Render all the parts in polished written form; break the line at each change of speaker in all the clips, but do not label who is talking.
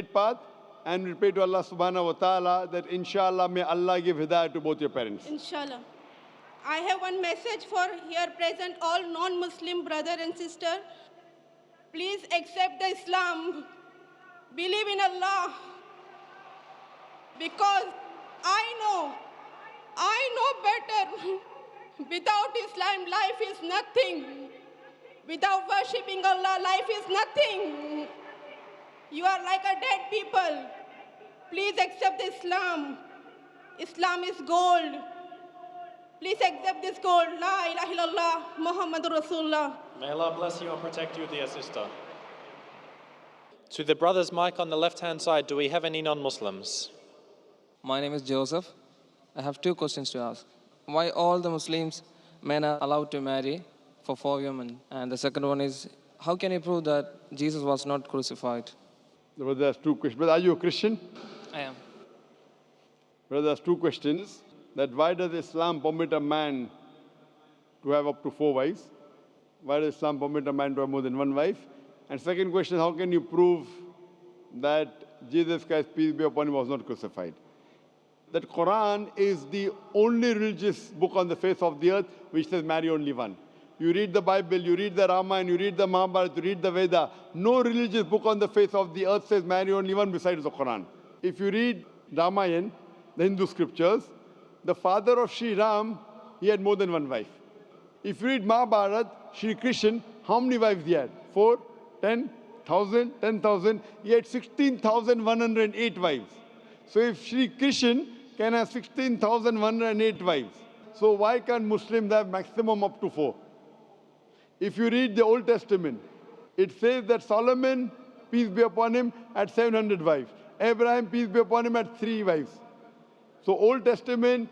path, and we pray to Allah subhanahu wa ta'ala that inshallah may Allah give hidayah to both your parents.
Inshallah. I have one message for here present all non-Muslim brother and sister. Please accept the Islam. Believe in Allah. Because I know better. Without Islam, life is nothing. Without worshipping Allah, life is nothing. You are like a dead people. Please accept Islam. Islam is gold. Please accept this gold. La ilaha illallah, Muhammadur Rasulullah.
May Allah bless you and protect you, dear sister. To the brother's mic on the left-hand side, do we have any non-Muslims?
My name is Joseph. I have two questions to ask. Why all the Muslims men are allowed to marry for 4 women? And the second one is, how can you prove that Jesus was not crucified?
Brother has two questions. Brother, are you a Christian?
I am.
Brother has two questions. That why does Islam permit a man to have up to 4 wives? Why does Islam permit a man to have more than 1 wife? And second question, how can you prove that Jesus Christ, peace be upon him, was not crucified? That Quran is the only religious book on the face of the earth which says marry only one. You read the Bible, you read the Ramayana, you read the Mahabharata, you read the Veda. No religious book on the face of the earth says marry only one besides the Quran. If you read Ramayana, the Hindu scriptures, the father of Sri Ram, he had more than 1 wife. If you read Mahabharata, Sri Krishna, how many wives he had? 4, 10, 1,000, 10,000. He had 16,108 wives. So if Sri Krishna can have 16,108 wives, so why can't Muslims have maximum up to 4? If you read the Old Testament, it says that Solomon, peace be upon him, had 700 wives. Abraham, peace be upon him, had 3 wives. So Old Testament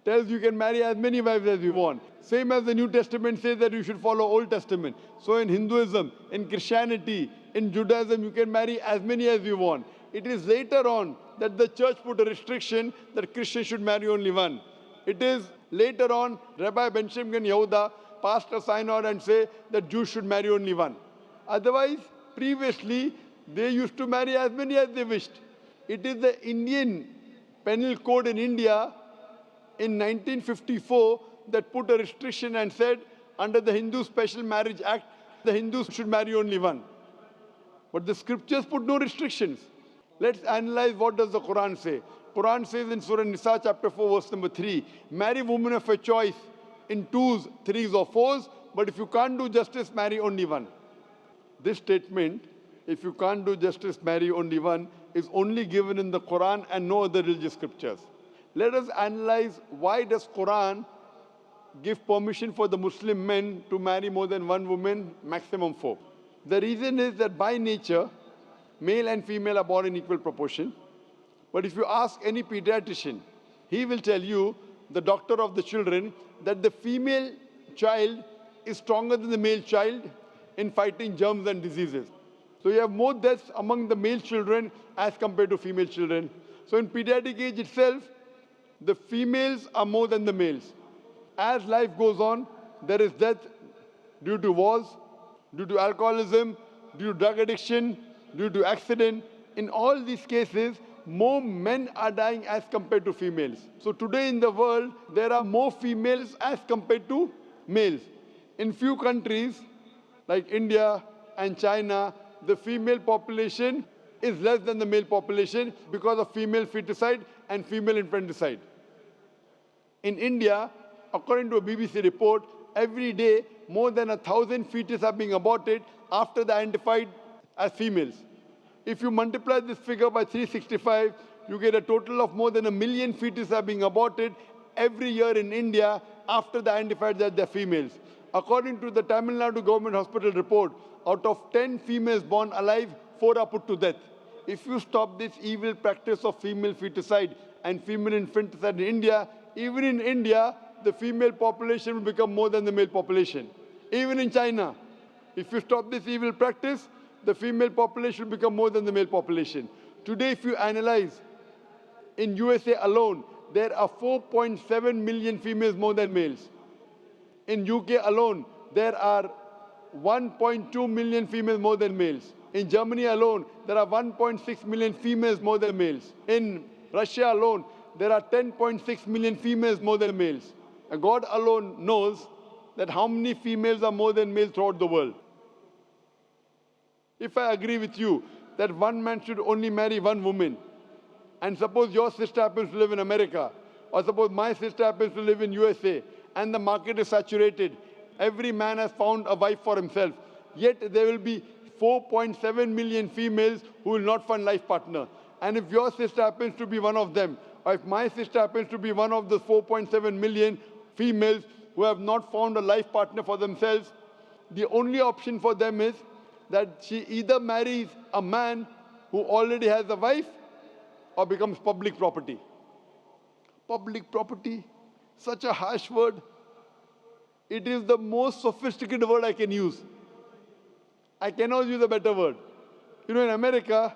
tells you can marry as many wives as you want. Same as the New Testament says that you should follow Old Testament. So in Hinduism, in Christianity, in Judaism, you can marry as many as you want. It is later on that the church put a restriction that Christians should marry only one. It is later on, Rabbi Benjamin Yehuda passed a synod and say that Jews should marry only one. Otherwise, previously, they used to marry as many as they wished. It is the Indian penal code in India in 1954 that put a restriction and said under the Hindu Special Marriage Act, the Hindus should marry only one. But the scriptures put no restrictions. Let's analyze what does the Quran say. Quran says in Surah Nisa chapter 4 verse number 3, marry women of your choice in 2s, 3s or 4s, but if you can't do justice, marry only one. This statement, if you can't do justice, marry only one, is only given in the Quran and no other religious scriptures. Let us analyze why does Quran give permission for the Muslim men to marry more than 1 woman, maximum 4. The reason is that by nature, male and female are born in equal proportion. But if you ask any pediatrician, he will tell you, the doctor of the children, that the female child is stronger than the male child in fighting germs and diseases. So you have more deaths among the male children as compared to female children. So in pediatric age itself, the females are more than the males. As life goes on, there is death due to wars, due to alcoholism, due to drug addiction, due to accident. In all these cases, more men are dying as compared to females. So today in the world, there are more females as compared to males. In few countries, like India and China, the female population is less than the male population because of female feticide and female infanticide. In India, according to a BBC report, every day more than 1,000 fetuses are being aborted after they are identified as females. If you multiply this figure by 365, you get a total of more than 1 million fetuses are being aborted every year in India after they are identified that they are females. According to the Tamil Nadu government hospital report, out of 10 females born alive, 4 are put to death. If you stop this evil practice of female feticide and female infanticide in India, even in India, the female population will become more than the male population. Even in China, if you stop this evil practice, the female population will become more than the male population. Today, if you analyze, in USA alone, there are 4.7 million females more than males. In UK alone, there are 1.2 million females more than males. In Germany alone, there are 1.6 million females more than males. In Russia alone, there are 10.6 million females more than males. And God alone knows that how many females are more than males throughout the world. If I agree with you that one man should only marry one woman, and suppose your sister happens to live in America, or suppose my sister happens to live in USA, and the market is saturated, every man has found a wife for himself, yet there will be 4.7 million females who will not find life partner. And if your sister happens to be one of them, or if my sister happens to be one of the 4.7 million females who have not found a life partner for themselves, the only option for them is that she either marries a man who already has a wife or becomes public property. Public property, such a harsh word. It is the most sophisticated word I can use. I cannot use a better word. You know, in America,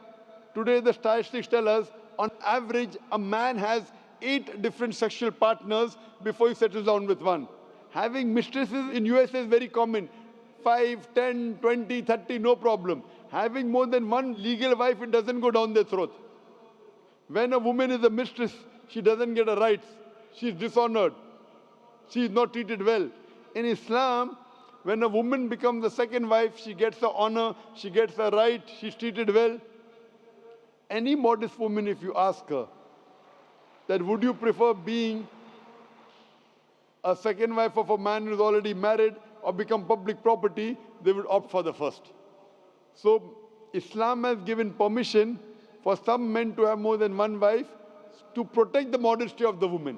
today the statistics tell us, on average, a man has 8 different sexual partners before he settles down with one. Having mistresses in USA is very common. 5, 10, 20, 30, no problem. Having more than one legal wife, it doesn't go down their throat. When a woman is a mistress, she doesn't get her rights. She is dishonored. She is not treated well. In Islam, when a woman becomes the second wife, she gets the honor, she gets the right, she's treated well. Any modest woman, if you ask her, that would you prefer being a second wife of a man who's already married or become public property, they would opt for the first. So Islam has given permission for some men to have more than one wife to protect the modesty of the woman.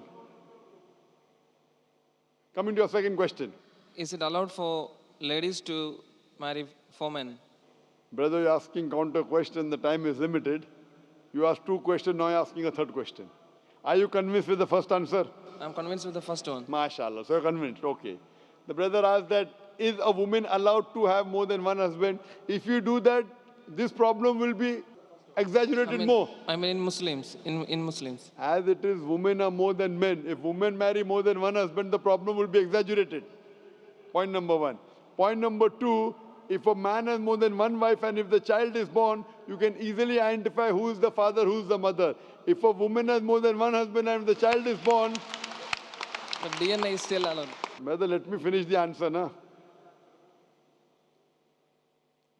Coming to your second question.
Is it allowed for ladies to marry 4 men?
Brother, you're asking counter question, the time is limited. You asked 2 questions, now you're asking a 3rd question. Are you convinced with the first answer?
I'm convinced with the first one.
MashaAllah, so you're convinced, okay. The brother asked that, is a woman allowed to have more than one husband? If you do that, this problem will be exaggerated more.
I mean in Muslims, in Muslims.
As it is, women are more than men. If women marry more than one husband, the problem will be exaggerated. Point number 1. Point number 2, if a man has more than one wife and if the child is born, you can easily identify who is the father, who is the mother. If a woman has more than one husband and if the child is born...
But DNA is still allowed.
Brother, let me finish the answer, na?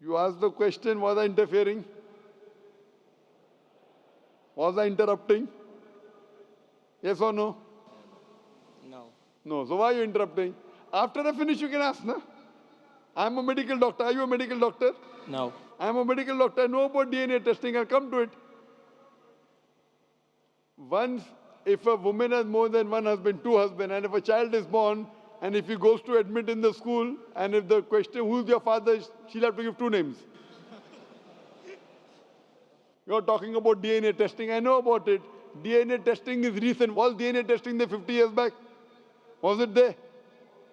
You asked the question, was I interfering? Was I interrupting? Yes or no?
No.
No. So why are you interrupting? After I finish, you can ask, na? I'm a medical doctor. Are you a medical doctor?
No.
I'm a medical doctor. I know about DNA testing. I'll come to it. Once, if a woman has more than one husband, 2 husbands, and if a child is born, and if he goes to admit in the school, and if the question, who's your father, she'll have to give 2 names. You're talking about DNA testing. I know about it. DNA testing is recent. Was DNA testing there 50 years back? Was it there?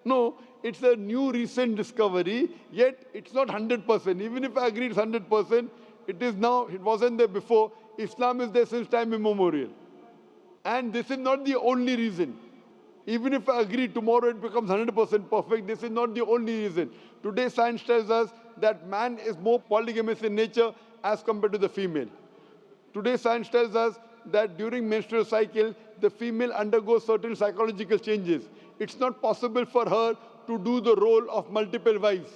No. It's a new recent discovery, yet it's not 100%. Even if I agree it's 100%, it is now, it wasn't there before. Islam is there since time immemorial. And this is not the only reason. Even if I agree tomorrow it becomes 100% perfect, this is not the only reason. Today science tells us that man is more polygamous in nature as compared to the female. Today science tells us that during menstrual cycle, the female undergoes certain psychological changes. It's not possible for her to do the role of multiple wives.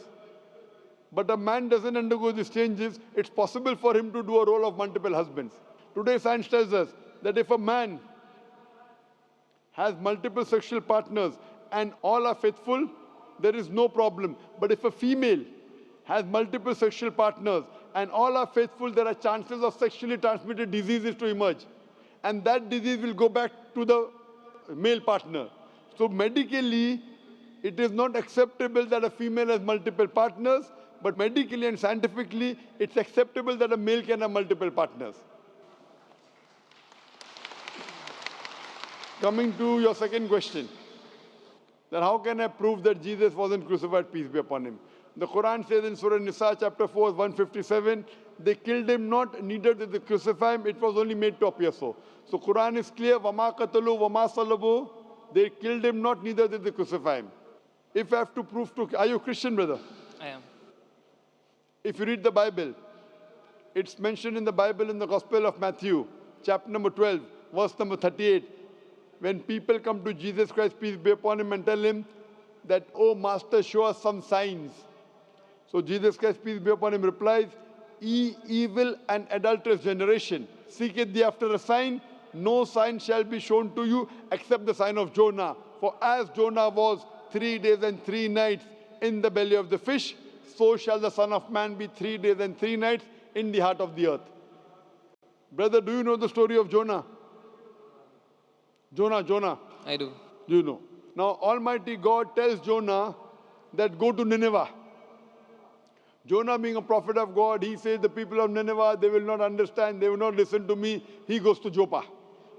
But a man doesn't undergo these changes. It's possible for him to do a role of multiple husbands. Today science tells us that if a man has multiple sexual partners and all are faithful, there is no problem. But if a female has multiple sexual partners and all are faithful, there are chances of sexually transmitted diseases to emerge. And that disease will go back to the male partner. So medically, it is not acceptable that a female has multiple partners, but medically and scientifically, it's acceptable that a male can have multiple partners. Coming to your second question, that how can I prove that Jesus wasn't crucified, peace be upon him? The Quran says in Surah Nisa, chapter 4, 157, they killed him not, neither did they crucify him, it was only made to appear so. So Quran is clear, وَمَا قَتَلُوا وَمَا صَلَبُوا, they killed him not, neither did they crucify him. If I have to prove to, are you a Christian, brother?
I am.
If you read the Bible, It's mentioned in the Bible in the Gospel of Matthew, chapter number 12, verse number 38. When people come to Jesus Christ, peace be upon him, and tell him that, "Oh Master, show us some signs." So Jesus Christ, peace be upon him, replies, "Ye evil and adulterous generation, seeketh thee after a sign. No sign shall be shown to you except the sign of Jonah. For as Jonah was 3 days and 3 nights in the belly of the fish, so shall the Son of Man be 3 days and 3 nights in the heart of the earth." Brother, do you know the story of Jonah? Jonah.
I do.
Do you know? Now, Almighty God tells Jonah that go to Nineveh. Jonah, being a prophet of God, he says the people of Nineveh, they will not understand, they will not listen to me. He goes to Joppa.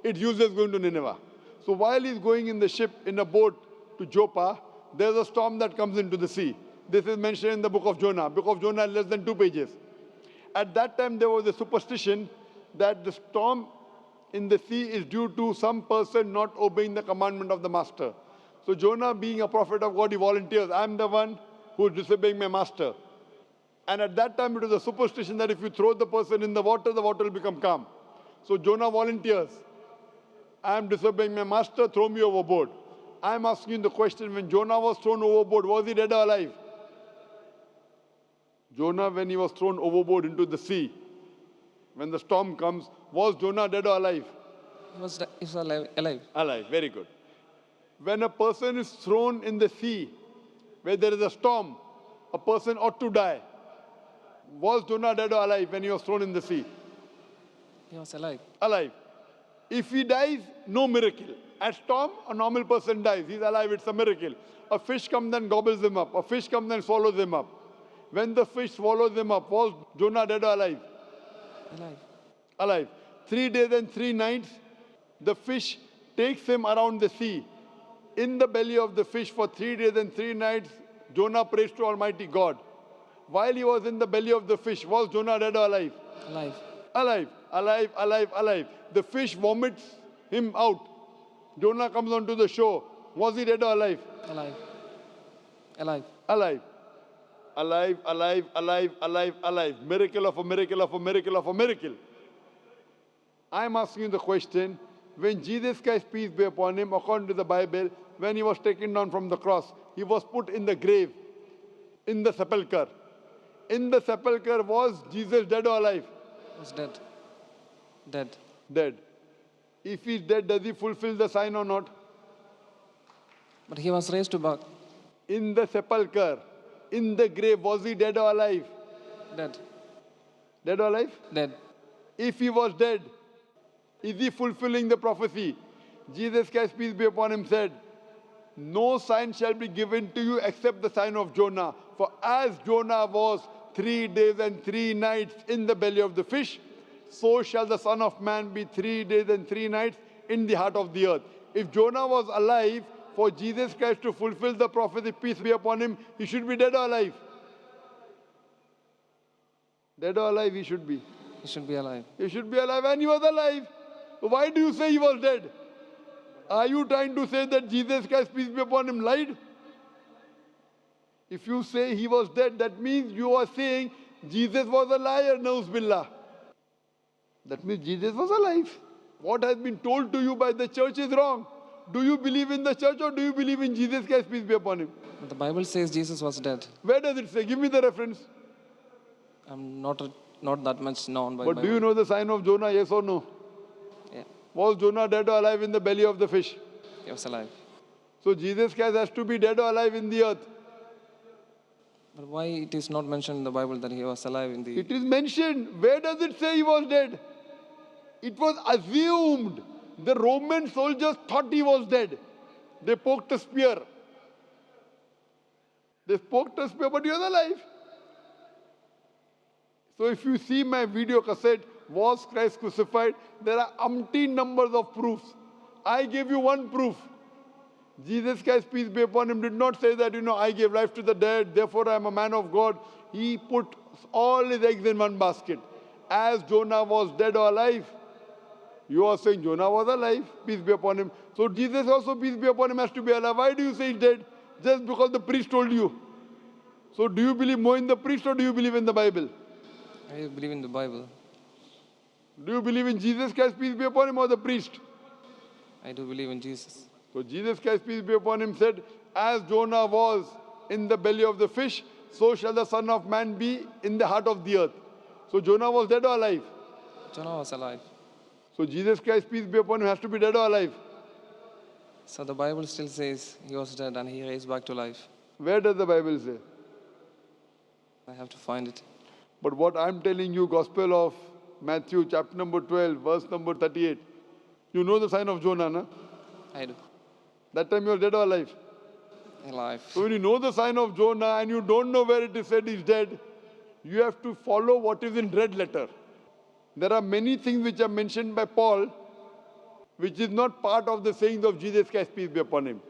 It's useless going to Nineveh. So while he's going in the ship, in a boat to Joppa, there's a storm that comes into the sea. This is mentioned in the book of Jonah. Book of Jonah, less than 2 pages. At that time, there was a superstition that the storm in the sea is due to some person not obeying the commandment of the master. So Jonah, being a prophet of God, he volunteers, "I'm the one who is disobeying my master." And at that time, it was a superstition that if you throw the person in the water will become calm. So Jonah volunteers, "I am disobeying my master, throw me overboard." I am asking you the question, when Jonah was thrown overboard, was he dead or alive? Jonah, when he was thrown overboard into the sea, when the storm comes, was Jonah dead or alive?
He's alive.
Alive, very good. When a person is thrown in the sea, where there is a storm, a person ought to die. Was Jonah dead or alive when he was thrown in the sea?
He was alive.
Alive. If he dies, no miracle. At storm, a normal person dies. He's alive, it's a miracle. A fish comes and gobbles him up. A fish comes and swallows him up. When the fish swallows him up, was Jonah dead or alive?
Alive.
Alive. 3 days and 3 nights, the fish takes him around the sea. In the belly of the fish for 3 days and 3 nights, Jonah prays to Almighty God. While he was in the belly of the fish, was Jonah dead or alive?
Alive.
Alive, alive, alive, alive. The fish vomits him out. Jonah comes onto the shore. Was he dead or alive?
Alive. Alive.
Alive. Alive, alive, alive, alive, alive. Miracle of a miracle of a miracle of a miracle. I'm asking you the question, when Jesus Christ, peace be upon him, according to the Bible, when he was taken down from the cross, he was put in the grave, in the sepulchre. In the sepulchre, was Jesus dead or alive?
He was dead. Dead.
Dead. If he's dead, does he fulfill the sign or not?
But he was raised to back.
In the sepulchre, in the grave, was he dead or alive?
Dead.
Dead or alive?
Dead.
If he was dead, is he fulfilling the prophecy? Jesus Christ, peace be upon him, said, "No sign shall be given to you except the sign of Jonah. For as Jonah was 3 days and 3 nights in the belly of the fish, so shall the Son of Man be 3 days and 3 nights in the heart of the earth." If Jonah was alive, for Jesus Christ to fulfill the prophecy, peace be upon him, he should be dead or alive? Dead or alive he should be.
He should be alive.
He should be alive, and he was alive. So why do you say he was dead? Are you trying to say that Jesus Christ, peace be upon him, lied? If you say he was dead, that means you are saying Jesus was a liar, Nauz Billah. That means Jesus was alive. What has been told to you by the church is wrong. Do you believe in the church or do you believe in Jesus Christ, peace be upon him?
But the Bible says Jesus was dead.
Where does it say? Give me the reference.
I'm not that much known by the
But
Bible.
do you know the sign of Jonah, yes or no?
Yeah.
Was Jonah dead or alive in the belly of the fish?
He was alive.
So Jesus Christ has to be dead or alive in the earth.
But why it is not mentioned in the Bible that he was alive in the...
It is mentioned. Where does it say he was dead? It was assumed. The Roman soldiers thought he was dead. They poked a spear. They poked a spear, but he was alive. So if you see my video cassette, Was Christ Crucified? There are umpteen numbers of proofs. I gave you one proof. Jesus Christ, peace be upon him, did not say that, I gave life to the dead, therefore I am a man of God. He put all his eggs in one basket. As Jonah was dead or alive, you are saying Jonah was alive, peace be upon him. So Jesus also, peace be upon him, has to be alive. Why do you say he's dead? Just because the priest told you. So do you believe more in the priest or do you believe in the Bible?
I believe in the Bible.
Do you believe in Jesus Christ, peace be upon him, or the priest?
I do believe in Jesus.
So Jesus Christ, peace be upon him, said, as Jonah was in the belly of the fish, so shall the Son of Man be in the heart of the earth. So Jonah was dead or alive?
Jonah was alive.
So Jesus Christ, peace be upon him, has to be dead or alive?
So the Bible still says he was dead and he raised back to life.
Where does the Bible say?
I have to find it.
But what I'm telling you, Gospel of Matthew, chapter number 12, verse number 38. You know the sign of Jonah, na?
I do.
That time you're dead or alive?
Alive.
So when you know the sign of Jonah and you don't know where it is said he's dead, you have to follow what is in red letter. There are many things which are mentioned by Paul, which is not part of the sayings of Jesus Christ, peace be upon him.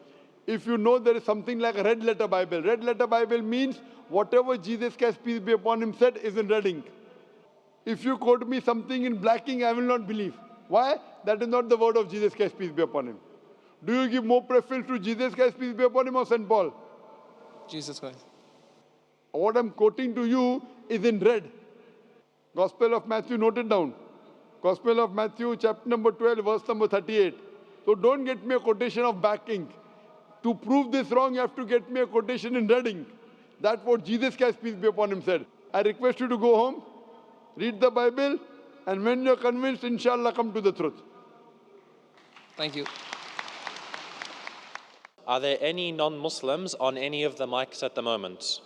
If you know there is something like a red letter Bible means whatever Jesus Christ, peace be upon him, said is in red ink. If you quote me something in black ink, I will not believe. Why? That is not the word of Jesus Christ, peace be upon him. Do you give more preference to Jesus Christ, peace be upon him, or St. Paul?
Jesus Christ.
What I'm quoting to you is in red. Gospel of Matthew, note it down. Gospel of Matthew, chapter number 12, verse number 38. So don't get me a quotation of black ink. To prove this wrong, you have to get me a quotation in red ink. That's what Jesus Christ, peace be upon him, said. I request you to go home, read the Bible, and when you're convinced, inshallah, come to the truth.
Thank you.
Are there any non-Muslims on any of the mics at the moment?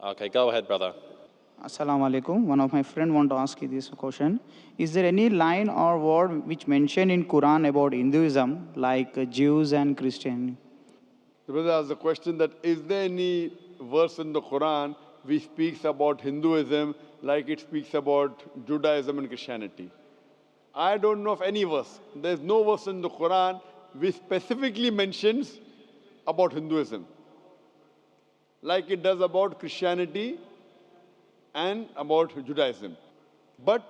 Okay, go ahead, brother.
Assalamu alaikum. One of my friend want to ask you this question. Is there any line or word which mentioned in Quran about Hinduism, like Jews and Christian?
The brother asked the question that is there any verse in the Quran which speaks about Hinduism like it speaks about Judaism and Christianity? I don't know of any verse. There's no verse in the Quran which specifically mentions about Hinduism like it does about Christianity and about Judaism. But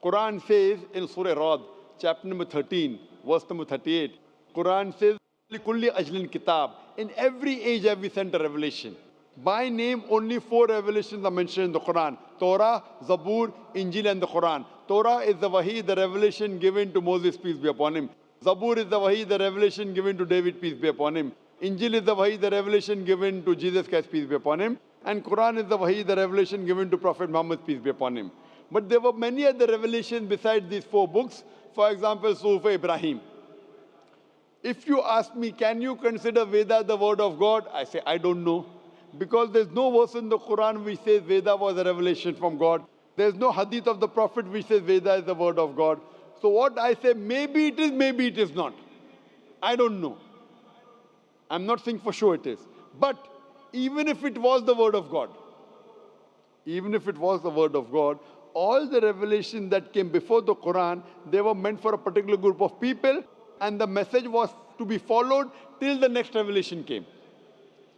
Quran says in Surah Rad, chapter number 13, verse number 38, Quran says, "Likulli ajlin kitab." In every age have we sent a revelation. By name, only 4 revelations are mentioned in the Quran: Torah, Zabur, Injil, and the Quran. Torah is the wahi, the revelation given to Moses, peace be upon him. Zabur is the wahi, the revelation given to David, peace be upon him. Injil is the wahi, the revelation given to Jesus Christ, peace be upon him. And Quran is the wahi, the revelation given to Prophet Muhammad, peace be upon him. But there were many other revelations besides these 4 books. For example, Sufa Ibrahim. If you ask me, can you consider Veda the word of God? I say, I don't know. Because there's no verse in the Quran which says Veda was a revelation from God. There's no hadith of the Prophet which says Veda is the word of God. So what I say, maybe it is, maybe it is not. I don't know. I'm not saying for sure it is. But even if it was the word of God, even if it was the word of God, all the revelations that came before the Quran, they were meant for a particular group of people, and the message was to be followed till the next revelation came.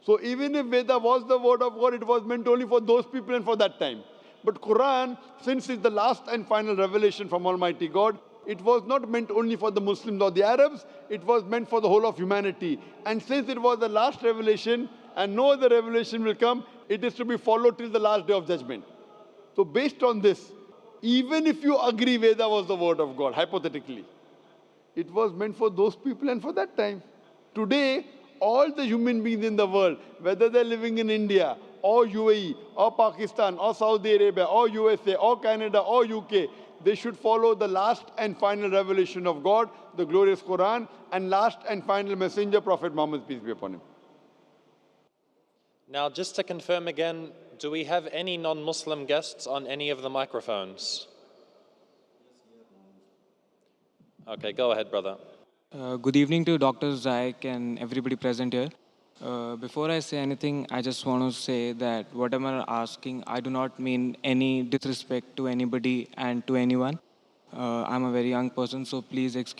So even if Veda was the word of God, it was meant only for those people and for that time. But Quran, since it's the last and final revelation from Almighty God, it was not meant only for the Muslims or the Arabs, it was meant for the whole of humanity. And since it was the last revelation and no other revelation will come, it is to be followed till the last day of judgment. So based on this, even if you agree Veda was the word of God, hypothetically, it was meant for those people and for that time. Today, all the human beings in the world, whether they're living in India or UAE or Pakistan or Saudi Arabia or USA or Canada or UK, they should follow the last and final revelation of God, the glorious Quran, and last and final messenger, Prophet Muhammad, peace be upon him.
Now, just to confirm again, do we have any non-Muslim guests on any of the microphones? Okay, go ahead, brother.
Good evening to Dr. Zaik and everybody present here. Before I say anything, I just want to say that whatever I'm asking, I do not mean any disrespect to anybody and to anyone. I'm a very young person, so please excuse